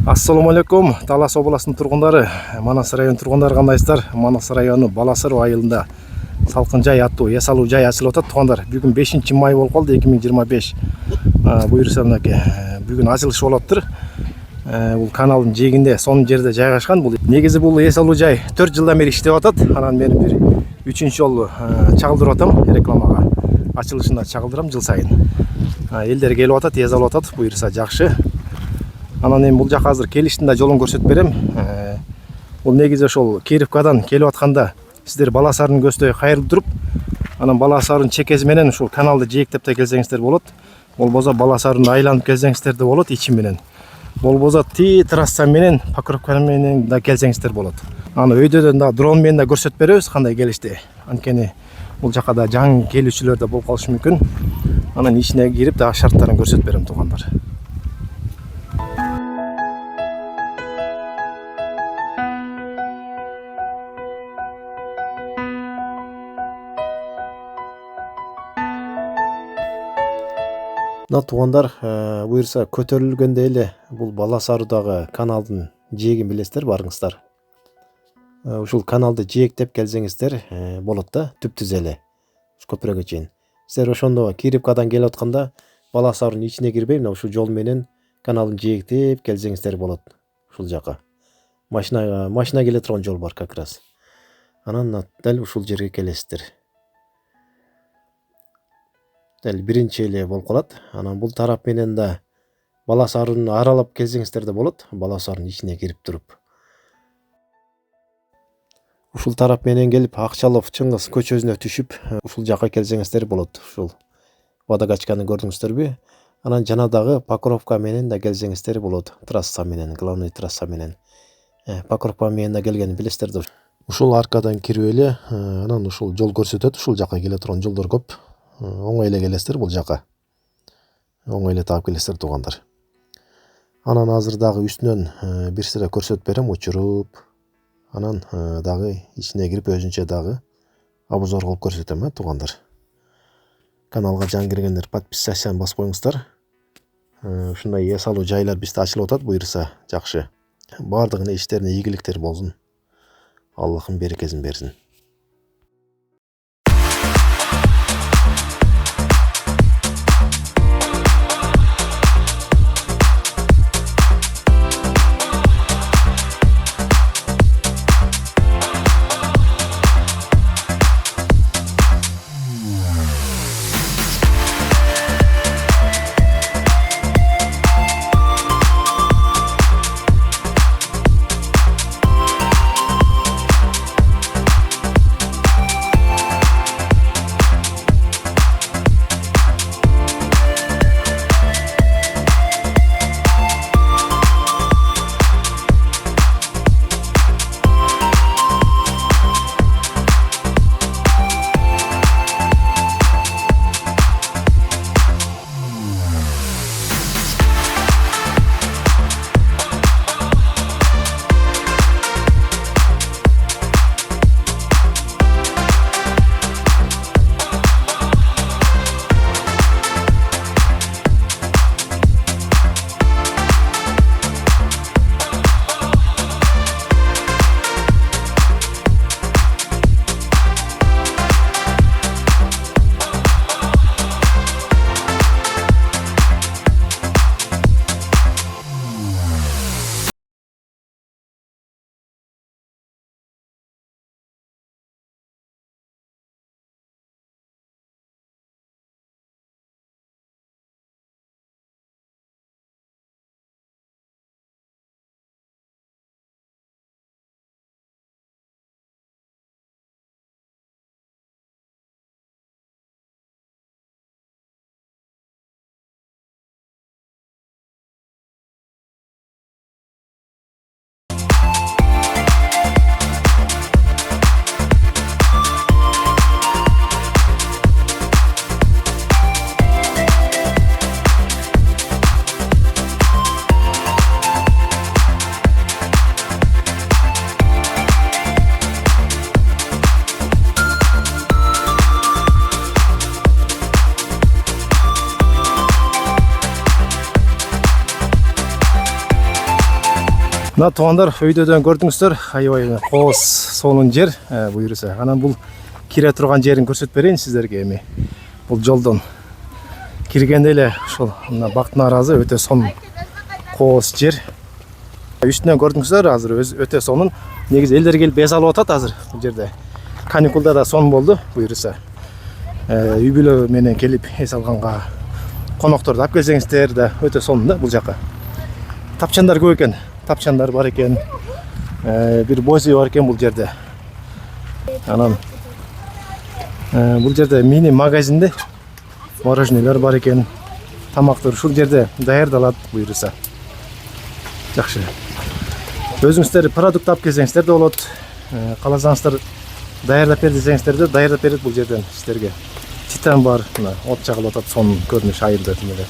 Ассаламу алейкум, Талас областын тургундары, Манас район тургундары кандайсыздар? Манас району Баласыр айылында салкын жай аттуу эс алуу жай ачылып атат туугандар. Бүгүн 5-май болуп калды 2025. Буюрса мынакей бүгүн ачылыш болоптур. Бул каналдын жээгинде сонун жерде жайгашкан. Бул негизи бул эс алуу жай 4 жылдан бери иштеп атат. Анан мен бир 3-чү жолу чагылдырып атам рекламага. Ачылышында чагылдырам жыл сайын. Элдер келип атат, эс алып атат. Буюрса жакшы. Анан эми бул жака азыр келиштин да жолун көрсөтүп берем. Бул негизи ошол Кировкадан келип атканда сиздер Баласардын көздөй кайрылып туруп, анан Баласардын чекеси менен ушул каналды жээктеп да келсеңиздер болот. Болбосо Баласардын айланып келсеңиздер да болот ичи менен. Болбосо трасса менен, Покровка менен да келсеңиздер болот. Аны өйдөдөн да дрон менен да көрсөтүп беребиз кандай келишти. Анткени бул жака да жаңы келүүчүлөр да болуп калышы мүмкүн. Анан ичине кирип да шарттарын көрсөтүп берем туугандар. Туугандар, буюрса көтөрүлгөндө эле бул Баласардагы каналдын жээгин билесиздер барыңыздар. Ушул каналды жээктеп келсеңиздер болот да, түп-түз эле көпүрөгө чейин. Сиздер ошондо Кировкадан келип атканда Баласардын ичине кирбей, мына ушул жол менен каналдын жээктеп келсеңиздер болот. Ушул жака машина келе турган жол бар как раз. Анан дал ушул жерге келесиздер. Дәл биринчи эле болуп калат. Анан бул тарап менен да Баласарын аралап келсеңиздер да болот. Баласарын ичине кирип туруп. Ушул тарап менен келип Акчалов Чыңгыз көчөсүнө түшүп, ушул жака келсеңиздер болот. Ушул водокачканы көрдүңүздөрбү? Анан жанадагы Покровка менен да келсеңиздер болот. Трасса менен, главный трасса менен. Покровка менен да келгенин билесиздер да. Ушул аркадан кирип эле, анан ушул жол көрсөтөт. Ушул жака келе турган жолдор көп. Оңой эле келесиздер бул жака. Оңой эле таап келесиздер туугандар. Анан азыр дагы үстүнөн бир сыра көрсөтүп берем, учуруп. Анан дагы ичине кирип өзүнчө дагы обзор кылып көрсөтөм, туугандар. Каналга жаңы киргендер подписаться басып коюңуздар. Ушундай эс алуу жайлар бизде ачылып атат, буюрса жакшы. Бардыгына иштерине ийгиликтер болсун. Аллахым берекесин берсин. Мына туугандар өйдөдөн көрдүңүздөр, аябай кооз сонун жер буюрса. Анан бул кире турган жерин көрсөтүп берейин сиздерге эми. Бул жолдон киргенде эле ошол мына бактын аразы өтө сонун кооз жер. Үстүнөн көрдүңүздөр, азыр өтө сонун. Негизи элдер келип эс алып атат азыр бул жерде. Каникулда да сонун болду буюрса. Үй бүлө менен келип эс алганга конокторду алып келсеңиздер да өтө сонун да бул жака. Тапчандар көп экен. Тапчандар бар экен. Бир бози бар экен бул жерде. Анан бул жерде мини магазинде мороженелер бар экен. Тамактар ушул жерде даярдалат буюрса. Жакшы. Өзүңүздөр продукт алып келсеңиздер да болот. Кааласаңыздар даярдап бер десеңиздер да даярдап берет бул жерден сиздерге. Титан бар, мына от чагылып атат, сонун көрүнүш айылда эле.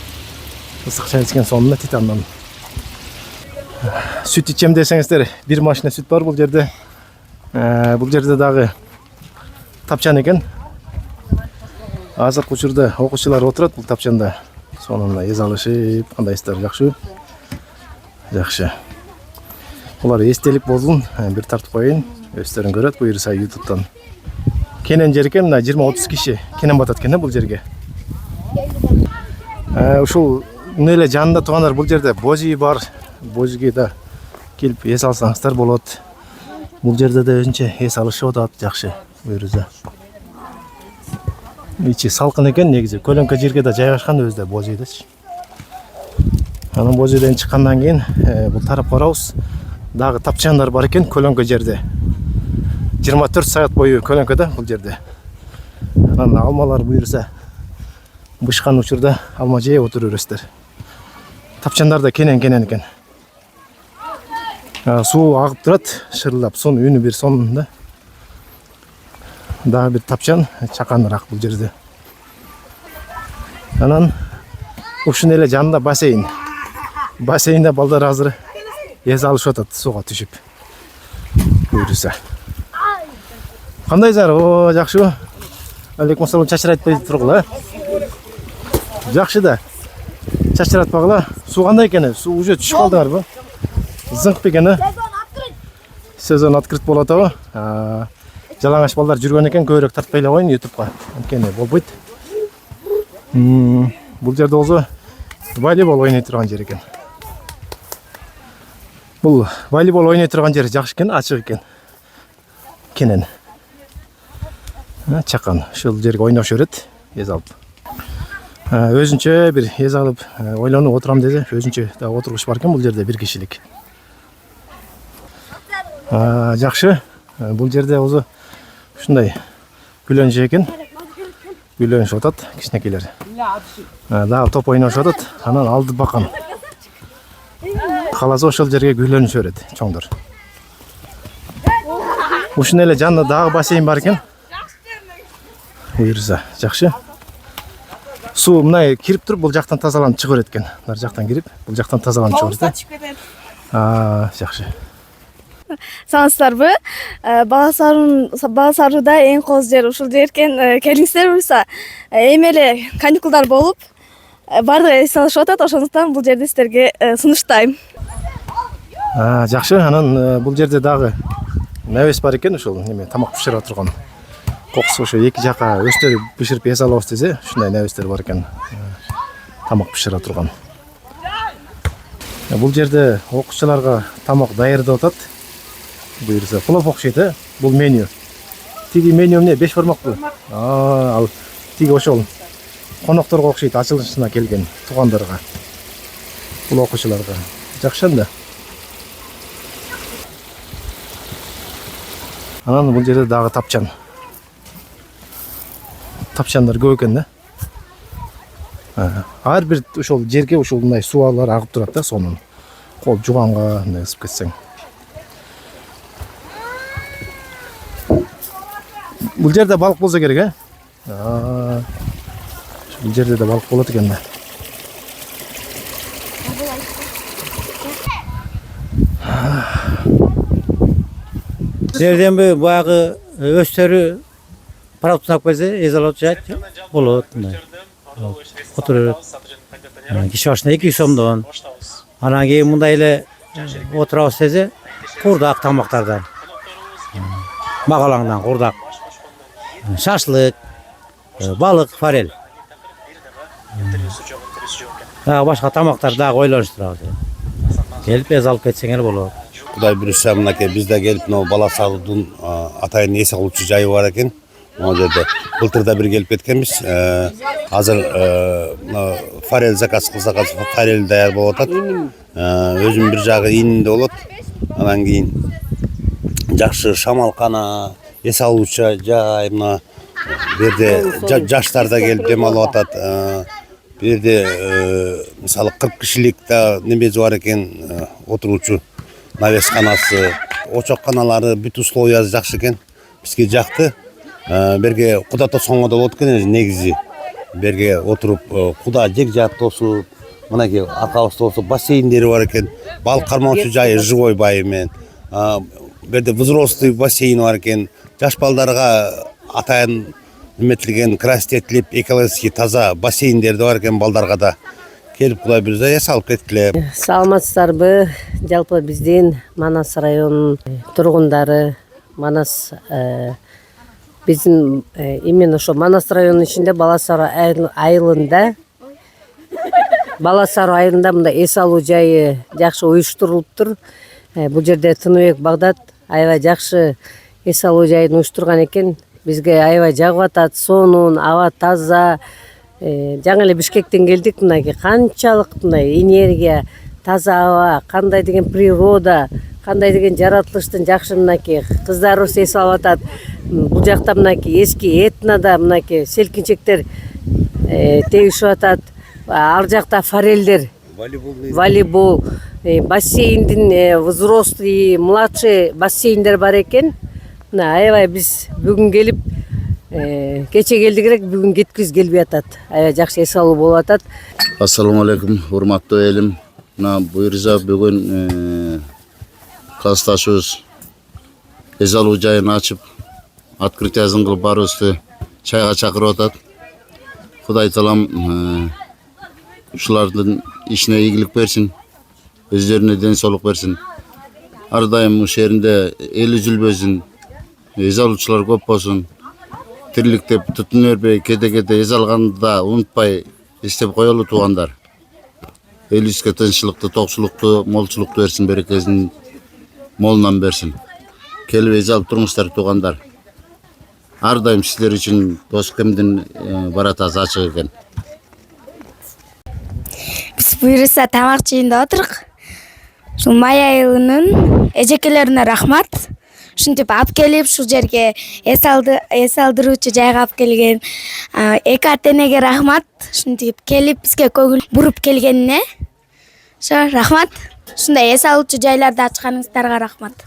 Ысык чай ичкен сонун титандан. Süt içem desеңиздер, bir машина süt бар бул жерде. Бул жерде дагы тапчан экен. Азыркы учурда окуучулар отурат бул тапчанда. Сонун эс алышып, кандайсыздар, жакшыбы? Жакшы. Булар эстелик болсун, бир тартып коеюн. Өздөрүн көрөт буюрса YouTube'дан. Кенен жер экен, мына 20-30 киши кенен батат экен бул жерге. Ушул эле жанында туугандар бул жерде бози бар. Бозиге да келип эс алсаңыздар болот. Бул жерде да өзүнчө эс алышып атат, жакшы буюрса. Ичи салкын экен негизи. Көлөңкө жерге да жайгашкан өзү да бозидечи. Анан бозиден чыккандан кийин бул тарапка барабыз. Дагы тапчандар бар экен көлөңкө жерде. 24 саат бою көлөңкөдө бул жерде. Анан алмалар буюрса бышкан учурда алма жеп отура бересиздер. Тапчандар да кенен экен. Суу агып турат, шырылдап, сонун үнү бир сонун да. Дагы бир тапчан чаканыраак бул жерде. Анан ушун эле жанында бассейн. Бассейнде балдар азыр эс алышып атат сууга түшүп. Буюрса. Кандайсыңар? О, жакшыбы? Алейкум ассалам, чачыратпай тургула. Жакшы да. Чачыратпагыла. Суу кандай экен? Суу уже түшүп калдыңарбы? Зыңк экен, сезон открыт болот абы. Жалаңаш балдар жүргөн экен, көбүрөөк тартпай эле коюн YouTube'га. Анткени болбойт. Бул жерде болсо волейбол ойной турган жер экен. Бул волейбол ойной турган жер жакшы экен, ачык экен. Кенен. Чакан, ушул жерге ойнош берет, эс алып. Өзүнчө бир эс алып, ойлонуп отурам десе, өзүнчө да отургуч бар экен бул жерде бир кишилик. Жакшы. Бул жерде өзү ушундай күлөнчү экен. Күлөнүшүп атат кичинекейлер. Дагы топ ойношуп атат. Анан алды бакан. Каласа ошол жерге күлөнүшүп берет чоңдор. Ушун эле жанында дагы бассейн бар экен. Буюрса, жакшы. Суу мындай кирип туруп бул жактан тазаланып чыгып берет экен. Нар жактан кирип, бул жактан тазаланып чыгып берет. Жакшы. Саламатсыздарбы? Бала Саруда эң кооз жер ушул жер экен. Келиңиздер буюрса. Эми эле каникулдар болуп, баардыгы эс алышып атат, ошондуктан бул жерди сиздерге сунуштайм. Жакшы. Анан бул жерде дагы небес бар экен, ушул неме тамак бышыра турган. Коксу ошо эки жака өздөрү бышырып эс алабыз десе, ушундай небестер бар экен. Тамак бышыра турган. Бул жерде окуучуларга тамак даярдап атат. Буюрса, плов окшойт, бул меню. Тиги меню эмне 5 бармакпы? Ал тиги ошол конокторго окшойт, ачылышына келген туугандарга. Бул окуучуларга. Жакшы анда. Анан бул жерде дагы тапчан. Тапчандар көп экен да. Ар бир ошол жерге ушундай суулар агып турат да, сонун. Кол жуганга мындай ысып кетсең. Бул жерде балык болсо керек, Бул жерде да балык болот экен да. Жерденби баягы өстөрү продукт алып келсе, эс алып жайт болот мындай. Отура берет. Киши башына 200 сомдон. Анан кийин мындай эле отырабыз десе курдак тамактардан. Магалаңдан курдак. Шашлык, балык, форель. Башка тамактар дагы ойлонуштурабыз. Келип эз алып кетсеңер болот. Кудай буюрса, мынакей бизде келип бала салуудун атайын эс алуучу жайы бар экен. Могу жерде былтырда бир келип кеткенбиз. Азыр форель заказ кылсак, форель даяр болуп атат. Өзүм бир жагы ининдө болот. Анан кийин жакшы шамалкана, эс алуучу жай, мына берде жаштар да келип дем алып атат. Берде мисалы 40 кишилик да немеси бар экен, отуруучу навесканасы, очокканалары, бүт условиясы жакшы экен. Бизге жакты. Берге куда тосгонго да болот экен негизи. Берге отуруп куда жек жаат тосуп, мынакей аркабызда болсо бассейндери бар экен. Балык кармоочу жайы живой байы менен. Берде взрослый бассейн бар экен. Жаш балдарга атайын эметилген, красить этилип, экологически таза бассейндер бар экен балдарга да. Келип Кудай буюрса эс алып кеткиле. Саламатсыздарбы? Жалпы биздин Манас районунун тургундары, Манас биздин именно ошо Манас районунун ичинде Баласары айылында мындай эс алуу жайы жакшы уюштурулуптур. Бул жерде Тыныбек Багдат аябай жакшы эс алуу жайын уюштурган экен. Бизге аябай жагып атат, сонун, аба таза. Жаңы эле Бишкектен келдик, мынакей канчалык мындай энергия, таза аба, кандай деген природа, кандай деген жаратылыштын жакшы мынакей кыздарыбыз эс алып атат. Бул жакта мынакей эски этнода мынакей селкинчектер тебишип атат. Ар жакта форельдер, волейбол, бассейндин взрослый, младший бассейндер бар экен. Мына аябай биз бүгүн келип кече келдигирээк, бүгүн кеткиз келбей атат. Аябай жакшы эс алуу болуп атат. Ассаламу алейкум, урматтуу элим. Мына буюрса бүгүн классташыбыз эс алуу жайын ачып, открытиясын кылып баарыбызды чайга чакырып атат. Кудай таалам ушулардын ишине ийгилик берсин, өздөрүнө ден соолук берсин. Ар дайым ушул жеринде эл үзүлбөсүн, эс алуучулар көп болсун. Тирликтеп түтүнө бербей, кете эс алганды да унутпай эстеп коелу туугандар. Элибизге тынччылыкты, токчулукту, молчулукту берсин, берекесин молунан берсин. Келип эс алып туруңуздар туугандар. Ар дайым сиздер үчүн дос кемдин баратасы ачык экен. Биз буюрса тамак жыйында отурук. Ушул май айылынын эжекелерине рахмат. Ушинтип алып келип, ушул жерге эс алдыруучу жайга алып келген эки ата-энеге рахмат. Ушинтип келип бизге көңүл буруп келгенине. Ошо рахмат. Ушундай эс алуучу жайларды ачканыңыздарга рахмат.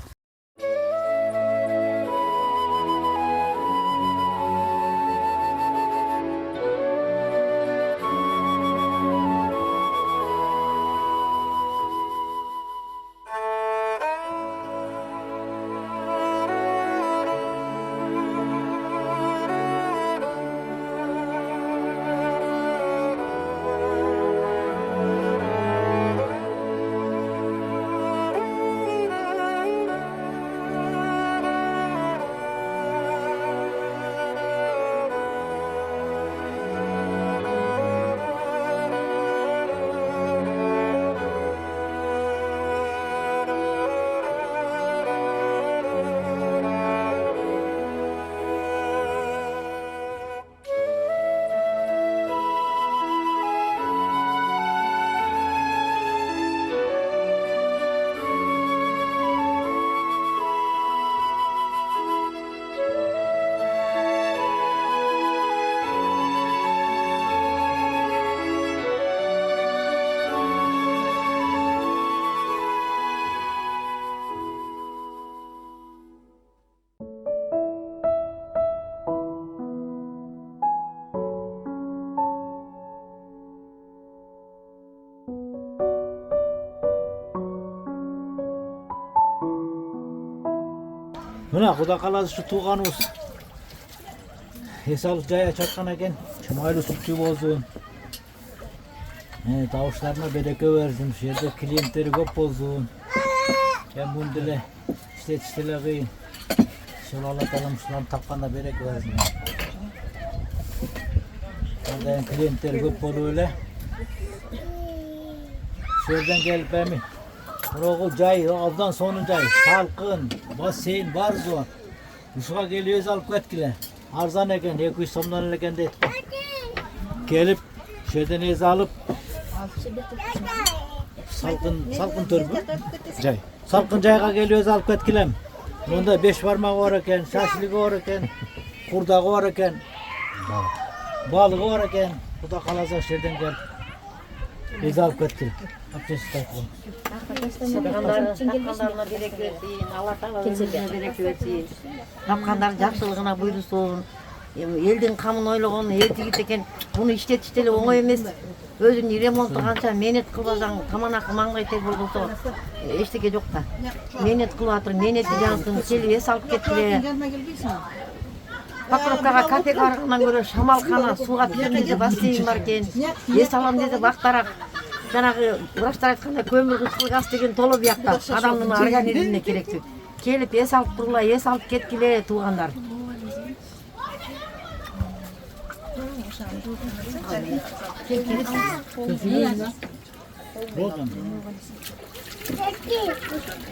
Мына Кудай кааласа ушу тууганыбыз эс алып жай ачаткан экен. Чумайлуу сүттүү болсун. Табыштарына береке берсин. Ушул жерде клиенттери көп болсун. Hem bunu dile işletiştiler kıyın. Şöyle Allah talam şulan tapkanda berek versin. Oradan klientler köp bolu öyle. Şuradan gelip emin. Burası cay, avdan sonu cay. Salkın, baseyin, var zor. Uşağa geliyoruz alıp etkiler. Arzan eken, 200 somdan eken de etki. Gelip şuradan ez alıp salkın törpü. Жай. Salkın cayga geliyoruz alıp etkilem. Onda 5 parmağı var eken, şaşlığı var eken, kurdağı var eken, balığı var eken. Bu da kalacak şuradan gel. Ez alıp etkilem. Abdest takılın. Tapkanlarına berek versin, Allah Taala ömrüne berek versin. Tapkanların жақсылығына бұйырсын. Елдің қамын ойлаған, ерте кеткен, бұны işletişteli оңай емес. Өзүнүн ремонту канча менет кылбасаң, таманакы маңгай тел болсо, эчтеке жок да. Менет кылып атыр, менети жаңсын, келип эс алып кеткиле. Покровкага кафе баргандан көрө шамалкана, сууга түсөм деди бассейн бар экен. Эс алам деди бактарак. Жанагы врачтар айткандай көмүр кычкыл газ деген толо биякта. Адамдын организмине керектүү. Келип эс алып тургула, эс алып кеткиле туугандар. Болдum.